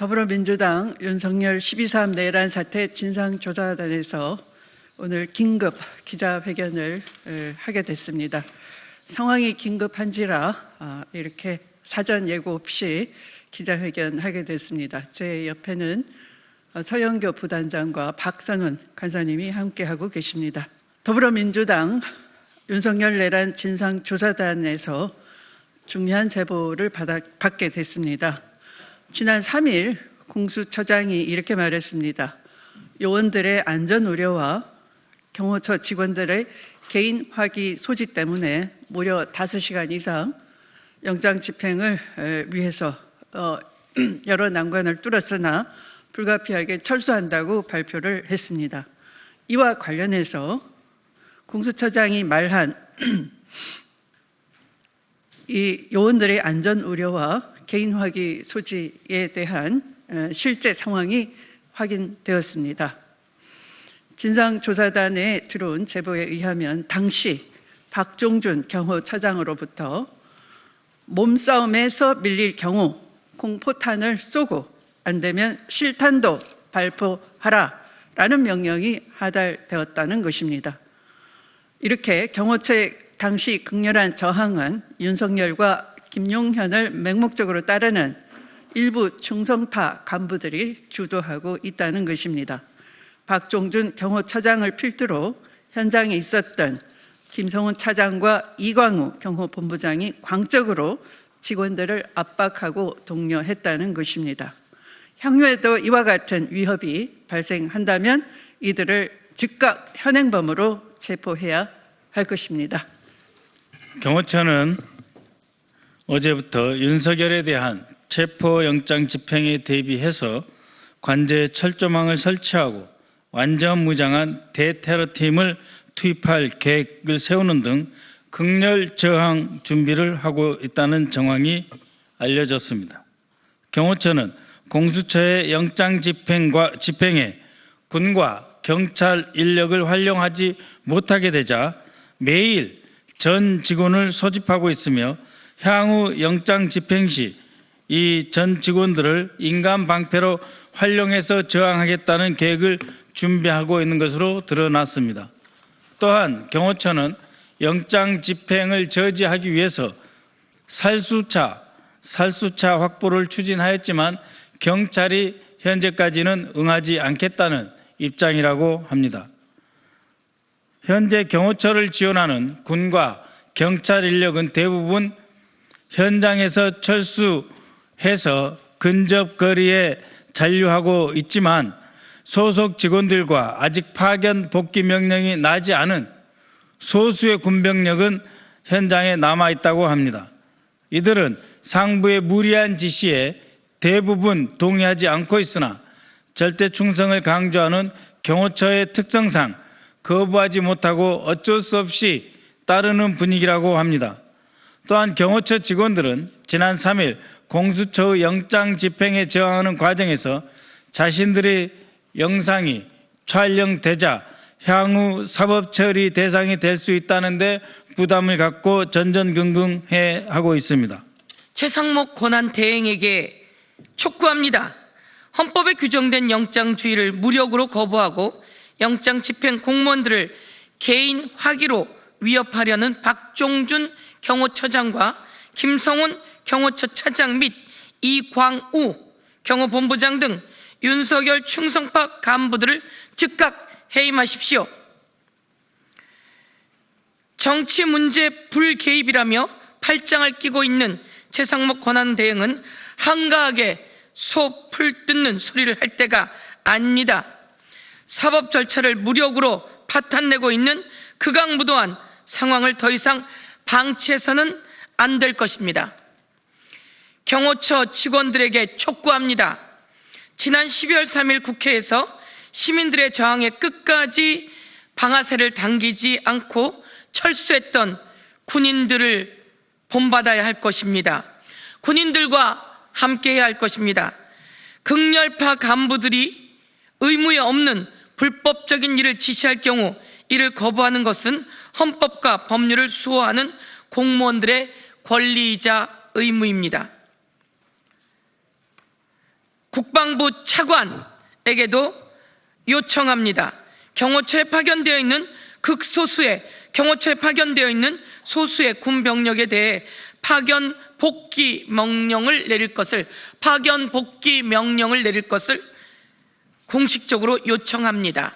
더불어민주당 윤석열 12.3 내란 사태 진상조사단에서 오늘 긴급 기자회견을 하게 됐습니다. 상황이 긴급한지라 이렇게 사전 예고 없이 기자회견하게 됐습니다. 제 옆에는 서영교 부단장과 박선훈 간사님이 함께하고 계십니다. 더불어민주당 윤석열 내란 진상조사단에서 중요한 제보를 받게 됐습니다. 지난 3일 공수처장이 이렇게 말했습니다. 요원들의 안전 우려와 경호처 직원들의 개인 화기 소지 때문에 무려 5시간 이상 영장 집행을 위해서 여러 난관을 뚫었으나 불가피하게 철수한다고 발표를 했습니다. 이와 관련해서 공수처장이 말한 이 요원들의 안전 우려와 개인 화기 소지에 대한 실제 상황이 확인되었습니다. 진상조사단에 들어온 제보에 의하면 당시 박종준 경호처장으로부터 몸싸움에서 밀릴 경우 공포탄을 쏘고 안 되면 실탄도 발포하라라는 명령이 하달되었다는 것입니다. 이렇게 경호처의 당시 극렬한 저항은 윤석열과 김용현을 맹목적으로 따르는 일부 충성파 간부들이 주도하고 있다는 것입니다. 박종준 경호처장을 필두로 현장에 있었던 김성훈 차장과 이광우 경호본부장이 광적으로 직원들을 압박하고 독려했다는 것입니다. 향후에도 이와 같은 위협이 발생한다면 이들을 즉각 현행범으로 체포해야 할 것입니다. 경호처는 어제부터 윤석열에 대한 체포영장 집행에 대비해서 관제에 철조망을 설치하고 완전 무장한 대테러팀을 투입할 계획을 세우는 등 극렬 저항 준비를 하고 있다는 정황이 알려졌습니다. 경호처는 공수처의 영장 집행에 군과 경찰 인력을 활용하지 못하게 되자 매일 전 직원을 소집하고 있으며 향후 영장 집행 시 이 전 직원들을 인간 방패로 활용해서 저항하겠다는 계획을 준비하고 있는 것으로 드러났습니다. 또한 경호처는 영장 집행을 저지하기 위해서 살수차 확보를 추진하였지만 경찰이 현재까지는 응하지 않겠다는 입장이라고 합니다. 현재 경호처를 지원하는 군과 경찰 인력은 대부분 현장에서 철수해서 근접 거리에 잔류하고 있지만 소속 직원들과 아직 파견 복귀 명령이 나지 않은 소수의 군병력은 현장에 남아 있다고 합니다. 이들은 상부의 무리한 지시에 대부분 동의하지 않고 있으나 절대 충성을 강조하는 경호처의 특성상 거부하지 못하고 어쩔 수 없이 따르는 분위기라고 합니다. 또한 경호처 직원들은 지난 3일 공수처의 영장 집행에 저항하는 과정에서 자신들의 영상이 촬영되자 향후 사법 처리 대상이 될 수 있다는 데 부담을 갖고 전전긍긍해 하고 있습니다. 최상목 권한대행에게 촉구합니다. 헌법에 규정된 영장주의를 무력으로 거부하고 영장 집행 공무원들을 개인 화기로 위협하려는 박종준 경호처장과 김성훈 경호처 차장 및 이광우 경호본부장 등 윤석열 충성파 간부들을 즉각 해임하십시오. 정치 문제 불개입이라며 팔짱을 끼고 있는 최상목 권한대행은 한가하게 소풀 뜯는 소리를 할 때가 아닙니다. 사법 절차를 무력으로 파탄내고 있는 극악무도한 상황을 더 이상 방치해서는 안 될 것입니다. 경호처 직원들에게 촉구합니다. 지난 12월 3일 국회에서 시민들의 저항에 끝까지 방아쇠를 당기지 않고 철수했던 군인들을 본받아야 할 것입니다. 군인들과 함께해야 할 것입니다. 극렬파 간부들이 의무에 없는 불법적인 일을 지시할 경우 이를 거부하는 것은 헌법과 법률을 수호하는 공무원들의 권리이자 의무입니다. 국방부 차관에게도 요청합니다. 경호처에 파견되어 있는 소수의 군 병력에 대해 파견 복귀 명령을 내릴 것을 공식적으로 요청합니다.